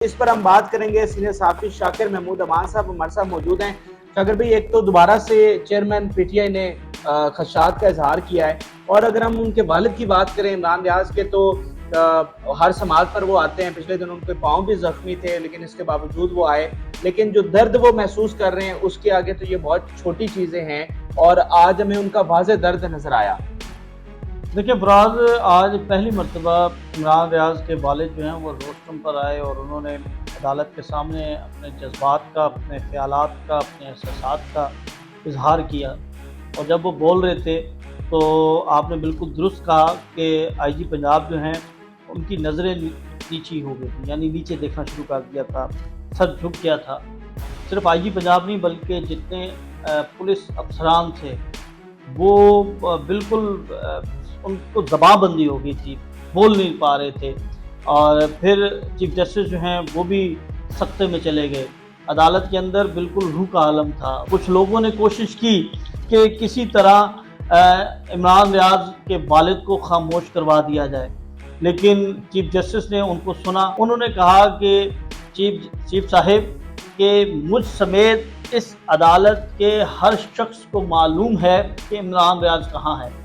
इस पर हम बात करेंगे सीनियर सहाफ़ी शाकिर महमूद अमान साहब हमारे साथ मौजूद हैं। शाकिर भाई, एक तो दोबारा से चेयरमैन पीटीआई ने खदशात का इजहार किया है, और अगर हम उनके वालिद की बात करें इमरान रियाज के, तो हर समाज पर वो आते हैं। पिछले दिन उनके पाँव भी जख्मी थे, लेकिन इसके बावजूद वो आए। लेकिन जो दर्द वो महसूस कर रहे हैं उसके आगे तो ये बहुत छोटी चीज़ें हैं, और आज हमें उनका वाज़ेह दर्द नज़र आया। देखिए फराज, आज पहली मरतबा इमरान रियाज के वालिद जो हैं वो रोस्टम पर आए और उन्होंने अदालत के सामने अपने जज्बात का, अपने ख्यालात का, अपने एहसासात का इजहार किया। और जब वो बोल रहे थे तो आपने बिल्कुल दुरुस्त कहा कि आईजी पंजाब जो हैं उनकी नज़रें नीची हो गई थी, यानी नीचे देखना शुरू कर दिया था, सर झुक गया था। सिर्फ आईजी पंजाब नहीं बल्कि जितने पुलिस अफसरान थे वो बिल्कुल उनको ज़बानबंदी हो गई थी, बोल नहीं पा रहे थे। और फिर चीफ जस्टिस जो हैं वो भी सख्ते में चले गए। अदालत के अंदर बिल्कुल रूह का आलम था। कुछ लोगों ने कोशिश की कि किसी तरह इमरान रियाज के वालिद को खामोश करवा दिया जाए, लेकिन चीफ जस्टिस ने उनको सुना। उन्होंने कहा कि चीफ साहिब के मुझ समेत इस अदालत के हर शख्स को मालूम है कि इमरान रियाज कहाँ है।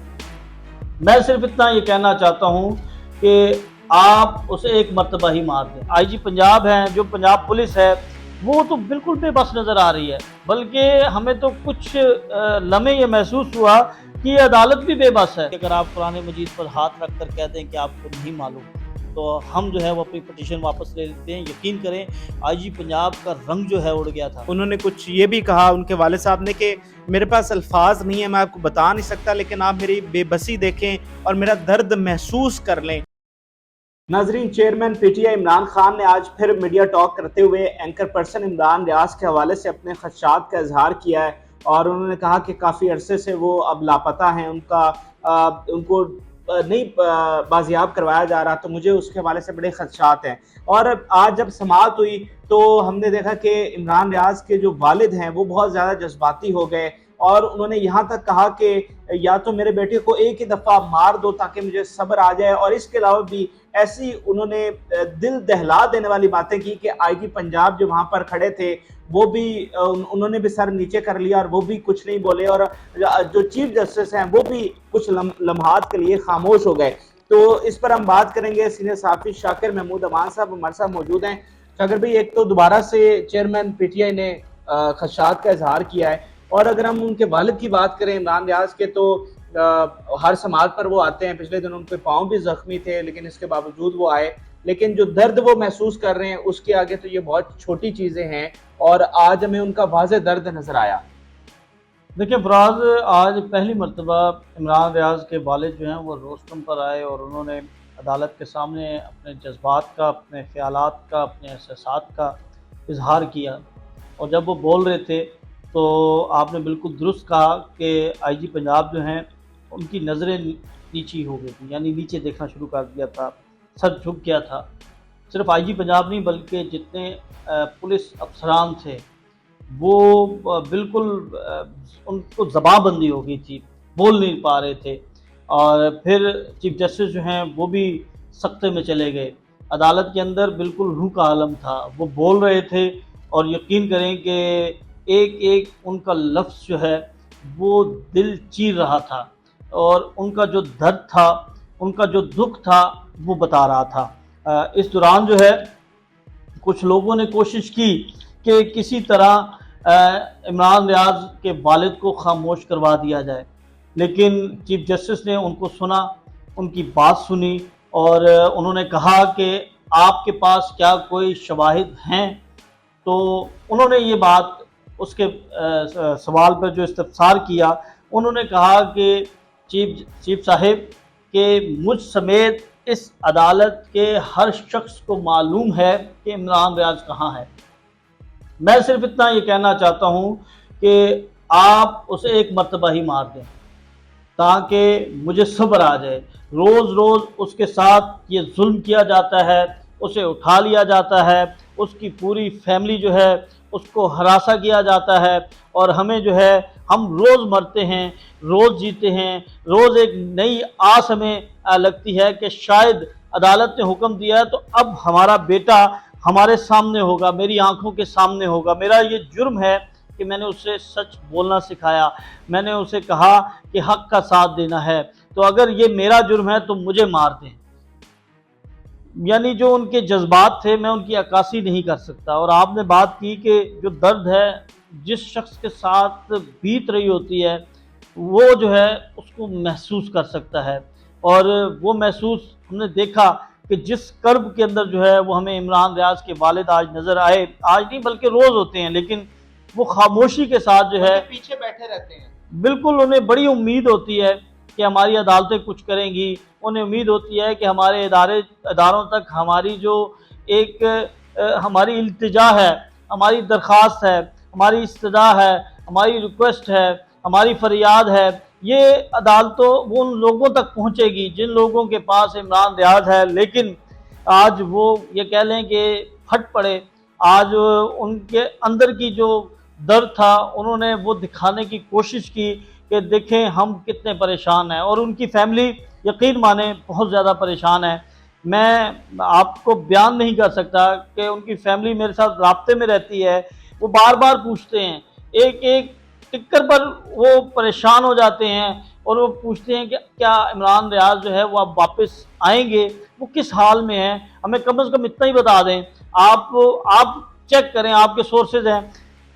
मैं सिर्फ इतना ये कहना चाहता हूँ कि आप उसे एक मर्तबा ही मार दें। आईजी पंजाब हैं, जो पंजाब पुलिस है, वो तो बिल्कुल बेबस नज़र आ रही है। बल्कि हमें तो कुछ लम्हे ये महसूस हुआ कि ये अदालत भी बेबस है। अगर आप कुरान मजीद पर हाथ रख कर कह दें कि आपको नहीं मालूम, तो हम जो है वो अपनी पटिशन वापस ले लेते हैं। यकीन करें, आईजी पंजाब का रंग जो है उड़ गया था। उन्होंने कुछ ये भी कहा उनके वालिद साहब ने कि मेरे पास अल्फाज नहीं है, मैं आपको बता नहीं सकता, लेकिन आप मेरी बेबसी देखें और मेरा दर्द महसूस कर लें। नाजरीन, चेयरमैन पीटीआई इमरान खान ने आज फिर मीडिया टॉक करते हुए एंकर पर्सन इमरान रियाज के हवाले से अपने खदशात का इजहार किया है, और उन्होंने कहा कि काफ़ी अरसे से वो अब लापता हैं। उनको नहीं बाजियाब करवाया जा रहा, तो मुझे उसके हवाले से बड़े खदशात हैं। और आज जब समाअत हुई तो हमने देखा कि इमरान रियाज के जो वालिद हैं वो बहुत ज़्यादा जज्बाती हो गए, और उन्होंने यहाँ तक कहा कि या तो मेरे बेटे को एक ही दफ़ा मार दो ताकि मुझे सब्र आ जाए। और इसके अलावा भी ऐसी उन्होंने दिल दहला देने वाली बातें की कि आईजी पंजाब जो वहाँ पर खड़े थे वो भी उन्होंने भी सर नीचे कर लिया और वो भी कुछ नहीं बोले, और जो चीफ जस्टिस हैं वो भी कुछ लम्हात के लिए खामोश हो गए। तो इस पर हम बात करेंगे सीनियर सहाफ़ी शाकिर महमूद अमान साहब हमारे साथ मौजूद हैं। शाकिर भाई, एक तो दोबारा से चेयरमैन पीटीआई ने खदशात का इजहार किया है, और अगर हम उनके वालिद की बात करें इमरान रियाज के, तो हर समाज पर वो आते हैं। पिछले दिन उनके पाँव भी जख्मी थे, लेकिन इसके बावजूद वो आए। लेकिन जो दर्द वो महसूस कर रहे हैं उसके आगे तो ये बहुत छोटी चीज़ें हैं, और आज हमें उनका वाज़ेह दर्द नज़र आया। देखिए फराज, आज पहली मरतबा इमरान रियाज के वालिद जो हैं वो रोस्टम पर आए और उन्होंने अदालत के सामने अपने जज्बात का, अपने ख्यालात का, अपने एहसासात का इजहार किया। और जब वो बोल रहे थे तो आपने बिल्कुल दुरुस्त कहा कि आईजी पंजाब जो हैं उनकी नज़रें नीची हो गई थी, यानी नीचे देखना शुरू कर दिया था, सर झुक गया था। सिर्फ आईजी पंजाब नहीं बल्कि जितने पुलिस अफसरान थे वो बिल्कुल उनको ज़बानबंदी हो गई थी, बोल नहीं पा रहे थे। और फिर चीफ जस्टिस जो हैं वो भी सख्ते में चले गए। अदालत के अंदर बिल्कुल रूह का आलम था, वो बोल रहे थे। और यकीन करें कि एक एक उनका लफ्ज़ जो है वो दिल चीर रहा था, और उनका जो दर्द था, उनका जो दुख था, वो बता रहा था। इस दौरान जो है कुछ लोगों ने कोशिश की कि किसी तरह इमरान रियाज के वालिद को खामोश करवा दिया जाए, लेकिन चीफ जस्टिस ने उनको सुना, उनकी बात सुनी। और उन्होंने कहा कि आपके पास क्या कोई शवाहिद हैं। तो उन्होंने ये बात उसके सवाल पर जो इस्तफसार किया, उन्होंने कहा कि चीफ साहिब के मुझ समेत इस अदालत के हर शख्स को मालूम है कि इमरान रियाज कहाँ है। मैं सिर्फ इतना ये कहना चाहता हूँ कि आप उसे एक मर्तबा ही मार दें ताकि मुझे सब्र आ जाए। रोज़ रोज़ उसके साथ ये जुल्म किया जाता है, उसे उठा लिया जाता है, उसकी पूरी फैमिली जो है उसको हरासा किया जाता है, और हमें जो है हम रोज़ मरते हैं, रोज़ जीते हैं। रोज़ एक नई आस हमें लगती है कि शायद अदालत ने हुक्म दिया है तो अब हमारा बेटा हमारे सामने होगा, मेरी आंखों के सामने होगा। मेरा ये जुर्म है कि मैंने उसे सच बोलना सिखाया, मैंने उसे कहा कि हक का साथ देना है, तो अगर ये मेरा जुर्म है तो मुझे मार दें। यानी जो उनके जज्बात थे मैं उनकी अक्कासी नहीं कर सकता। और आपने बात की कि जो दर्द है जिस शख्स के साथ बीत रही होती है वो जो है उसको महसूस कर सकता है। और वो महसूस हमने देखा कि जिस कर्ब के अंदर जो है वो हमें इमरान रियाज के वालिद आज नज़र आए, आज नहीं बल्कि रोज़ होते हैं, लेकिन वो खामोशी के साथ जो है पीछे बैठे रहते हैं। बिल्कुल उन्हें बड़ी उम्मीद होती है कि हमारी अदालतें कुछ करेंगी, उन्हें उम्मीद होती है कि हमारे इदारों तक हमारी जो एक हमारी इल्तिजा है, हमारी दरख्वास्त है, हमारी इस्तदा है, हमारी रिक्वेस्ट है, हमारी फरियाद है, ये अदालतों वो उन लोगों तक पहुँचेगी जिन लोगों के पास इमरान रियाज है। लेकिन आज वो ये कह लें कि फट पड़े, आज उनके अंदर की जो दर्द था उन्होंने वो दिखाने की कोशिश की कि देखें हम कितने परेशान हैं, और उनकी फैमिली यकीन माने बहुत ज़्यादा परेशान है। मैं आपको बयान नहीं कर सकता कि उनकी फैमिली मेरे साथ राब्ते में रहती है, वो बार बार पूछते हैं, एक एक टिक्कर पर वो परेशान हो जाते हैं और वो पूछते हैं कि क्या इमरान रियाज जो है वो अब वापस आएंगे, वो किस हाल में हैं, हमें कम से कम इतना ही बता दें। आप चेक करें, आपके सोर्सेज हैं,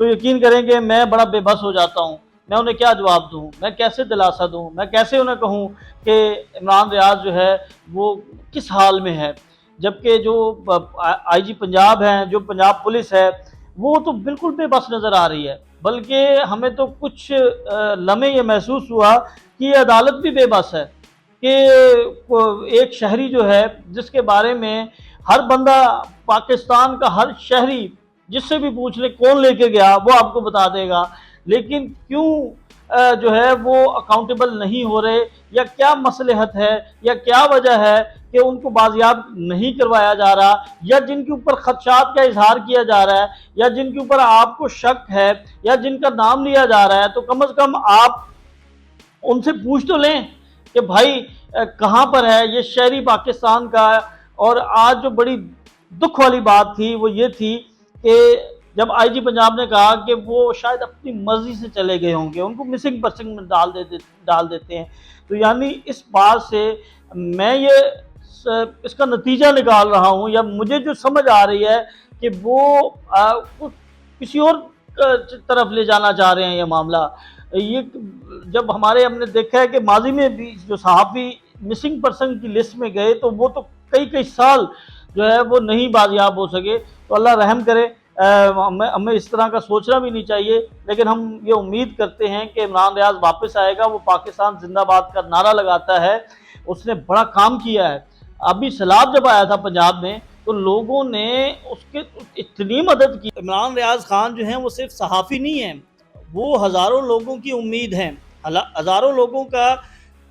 तो यकीन करें कि मैं बड़ा बेबस हो जाता हूँ। मैं उन्हें क्या जवाब दूँ, मैं कैसे दिलासा दूँ, मैं कैसे उन्हें कहूँ कि इमरान रियाज जो है वो किस हाल में है। जबकि जो आईजी पंजाब हैं, जो पंजाब पुलिस है, वो तो बिल्कुल बेबस नज़र आ रही है। बल्कि हमें तो कुछ लम्हे ये महसूस हुआ कि ये अदालत भी बेबस है कि एक शहरी जो है जिसके बारे में हर बंदा, पाकिस्तान का हर शहरी जिससे भी पूछ ले कौन लेके गया वो आपको बता देगा, लेकिन क्यों जो है वो अकाउंटेबल नहीं हो रहे, या क्या मसलहत है, या क्या वजह है कि उनको बाजियाब नहीं करवाया जा रहा, या जिनके ऊपर खदशात का इजहार किया जा रहा है, या जिनके ऊपर आपको शक है, या जिनका नाम लिया जा रहा है, तो कम से कम आप उनसे पूछ तो लें कि भाई कहाँ पर है ये शहरी पाकिस्तान का। और आज जो बड़ी दुख वाली बात थी वो ये थी कि जब आईजी पंजाब ने कहा कि वो शायद अपनी मर्जी से चले गए होंगे, उनको मिसिंग पर्सन में डाल देते हैं, तो यानी इस बात से मैं ये इसका नतीजा निकाल रहा हूँ, या मुझे जो समझ आ रही है कि वो किसी और तरफ ले जाना चाह रहे हैं ये मामला। ये जब हमने देखा है कि माजी में भी जो सहाफ़ी मिसिंग पर्सन की लिस्ट में गए तो वो तो कई साल जो है वो नहीं बाजियाब हो सके। तो अल्लाह रहम करे, हमें इस तरह का सोचना भी नहीं चाहिए, लेकिन हम ये उम्मीद करते हैं कि इमरान रियाज वापस आएगा। वो पाकिस्तान जिंदाबाद का नारा लगाता है, उसने बड़ा काम किया है। अभी सैलाब जब आया था पंजाब में तो लोगों ने उसके इतनी मदद की। इमरान रियाज खान जो हैं वो सिर्फ सहाफ़ी नहीं हैं, वो हज़ारों लोगों की उम्मीद है, हज़ारों लोगों का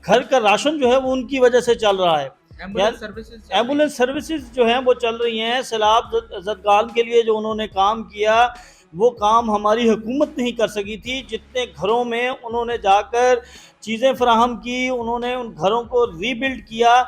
घर का राशन जो है वो उनकी वजह से चल रहा है। एम्बुलेंस सर्विसेज जो हैं वो चल रही हैं। सैलाब ज़दगान के लिए जो उन्होंने काम किया वो काम हमारी हुकूमत नहीं कर सकी थी। जितने घरों में उन्होंने जाकर चीज़ें फराहम की, उन्होंने उन घरों को रीबिल्ड किया।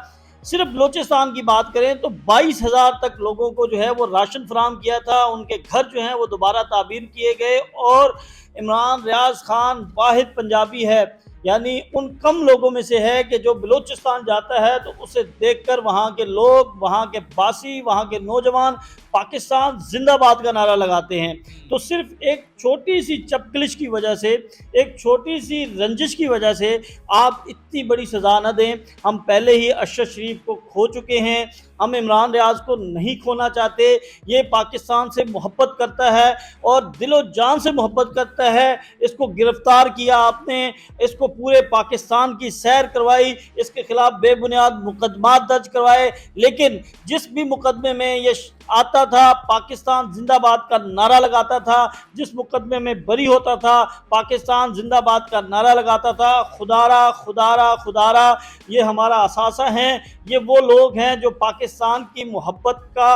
सिर्फ बलोचिस्तान की बात करें तो 22,000 तक लोगों को जो है वो राशन फराहम किया था, उनके घर जो हैं वो दोबारा ताबीर किए गए। और इमरान रियाज खान वाहिद पंजाबी है, यानी उन कम लोगों में से है कि जो बलूचिस्तान जाता है तो उसे देखकर वहाँ के लोग, वहाँ के बासी, वहाँ के नौजवान पाकिस्तान जिंदाबाद का नारा लगाते हैं। तो सिर्फ एक छोटी सी चपकलिश की वजह से, एक छोटी सी रंजिश की वजह से आप इतनी बड़ी सज़ा न दें। हम पहले ही अरशद शरीफ को खो चुके हैं, हम इमरान रियाज को नहीं खोना चाहते। ये पाकिस्तान से मोहब्बत करता है और दिलो जान से मोहब्बत करता है। इसको गिरफ्तार किया आपने, इसको पूरे पाकिस्तान की सैर करवाई, इसके खिलाफ बेबुनियाद मुकदमात दर्ज करवाए, लेकिन जिस भी मुकदमे में ये आता था पाकिस्तान जिंदाबाद का नारा लगाता था, जिस मुकदमे में बरी होता था पाकिस्तान जिंदाबाद का नारा लगाता था। खुदारा खुदारा खुदारा ये हमारा असासा है। ये वो लोग हैं जो पाकिस्तान की मोहब्बत का,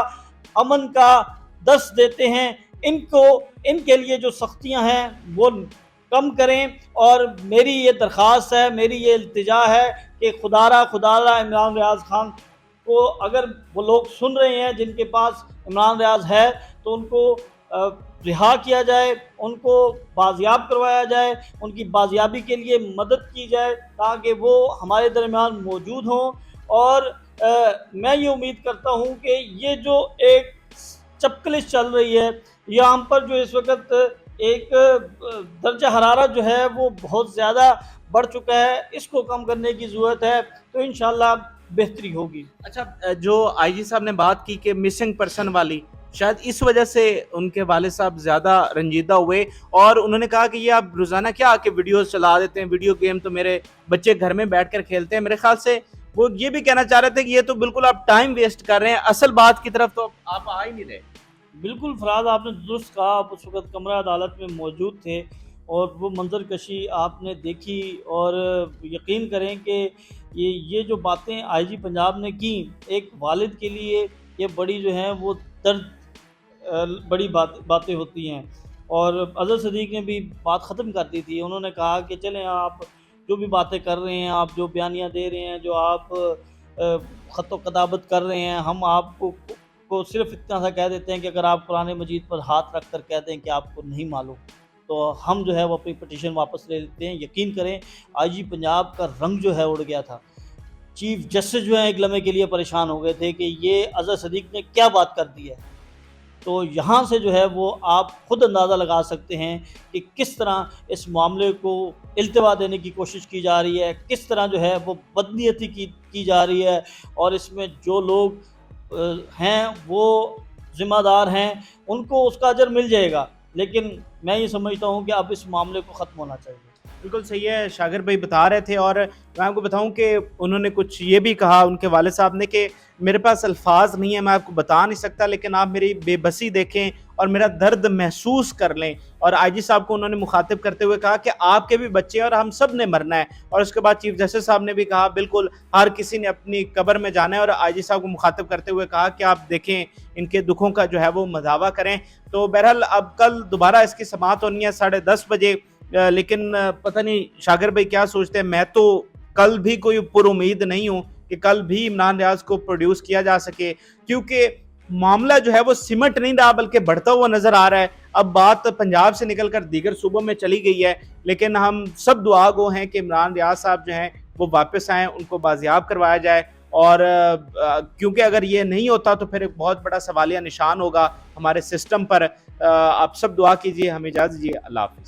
अमन का दस देते हैं। इनके लिए जो सख्तियां हैं वो कम करें। और मेरी ये दरख्वास्त है, मेरी ये इल्तिजा है कि खुदारा खुदारा इमरान रियाज खान को अगर वो लोग सुन रहे हैं जिनके पास इमरान रियाज है तो उनको रिहा किया जाए, उनको बाजियाब करवाया जाए, उनकी बाजियाबी के लिए मदद की जाए ताकि वो हमारे दरमियान मौजूद हों। और मैं ये उम्मीद करता हूँ कि ये जो एक चपकलिश चल रही है यहाँ पर, जो इस वक्त एक दर्जा हरारत जो है वो बहुत ज़्यादा बढ़ चुका है, इसको कम करने की ज़रूरत है, तो इंशाल्लाह बेहतरी होगी। अच्छा, जो आईजी साहब ने बात की कि मिसिंग पर्सन वाली, शायद इस वजह से उनके वालिद साहब ज्यादा रंजीदा हुए और उन्होंने कहा कि ये आप रोजाना क्या आके वीडियोस चला देते हैं, वीडियो गेम तो मेरे बच्चे घर में बैठकर खेलते हैं। मेरे ख्याल से वो ये भी कहना चाह रहे थे कि ये तो बिल्कुल आप टाइम वेस्ट कर रहे हैं, असल बात की तरफ तो आप आ ही नहीं रहे। बिल्कुल फराज, आपने दुरुस्त कहा, आप उस वक्त कमरा अदालत में मौजूद थे और वो मंजर कशी आपने देखी। और यकीन करें कि ये जो बातें आईजी पंजाब ने की, एक वालिद के लिए ये बड़ी जो हैं वो दर्द बड़ी बातें होती हैं। और अज़हर सदीक ने भी बात ख़त्म कर दी थी, उन्होंने कहा कि चलें, आप जो भी बातें कर रहे हैं, आप जो बयानियाँ दे रहे हैं, जो आप ख़त कताबत कर रहे हैं, हम आपको को सिर्फ इतना सा कह देते हैं कि अगर आप कुरान मजीद पर हाथ रख कर कहते हैं कि आपको नहीं मालूम, तो हम जो है वो अपनी पटिशन वापस ले लेते हैं। यकीन करें, आईजी पंजाब का रंग जो है उड़ गया था। चीफ जस्टिस जो है एक लम्हे के लिए परेशान हो गए थे कि ये अज़हर सदीक ने क्या बात कर दी है। तो यहाँ से जो है वो आप ख़ुद अंदाज़ा लगा सकते हैं कि किस तरह इस मामले को इल्तिवा देने की कोशिश की जा रही है, किस तरह जो है वो बदनीयती की जा रही है। और इसमें जो लोग हैं वो ज़िम्मेदार हैं, उनको उसका अजर मिल जाएगा। लेकिन मैं ये समझता हूँ कि अब इस मामले को ख़त्म होना चाहिए। बिल्कुल सही है, शागिर भाई बता रहे थे। और मैं आपको बताऊं कि उन्होंने कुछ ये भी कहा उनके वालिद साहब ने कि मेरे पास अल्फाज नहीं है, मैं आपको बता नहीं सकता, लेकिन आप मेरी बेबसी देखें और मेरा दर्द महसूस कर लें। और आईजी साहब को उन्होंने मुखातिब करते हुए कहा कि आपके भी बच्चे हैं और हम सब ने मरना है। और उसके बाद चीफ जस्टिस साहब ने भी कहा बिल्कुल हर किसी ने अपनी कब्र में जाना है। और आईजी साहब को मुखातिब करते हुए कहा कि आप देखें, इनके दुखों का जो है वो मदावा करें। तो बहरहाल अब कल दोबारा इसकी समाअत होनी है 10:30 बजे। लेकिन पता नहीं शागिर भाई क्या सोचते हैं। मैं तो कल भी कोई पुरुमीद नहीं हूं कि कल भी इमरान रियाज को प्रोड्यूस किया जा सके, क्योंकि मामला जो है वो सिमट नहीं रहा बल्कि बढ़ता हुआ नजर आ रहा है। अब बात पंजाब से निकलकर दीगर सूबों में चली गई है, लेकिन हम सब दुआ गो हैं कि इमरान रियाज साहब जो हैं वो वापस आएँ, उनको बाजियाब करवाया जाए। और क्योंकि अगर ये नहीं होता तो फिर एक बहुत बड़ा सवालिया निशान होगा हमारे सिस्टम पर। आप सब दुआ कीजिए। हमें इजाज़त दीजिए। अल्लाह हाफ़िज़।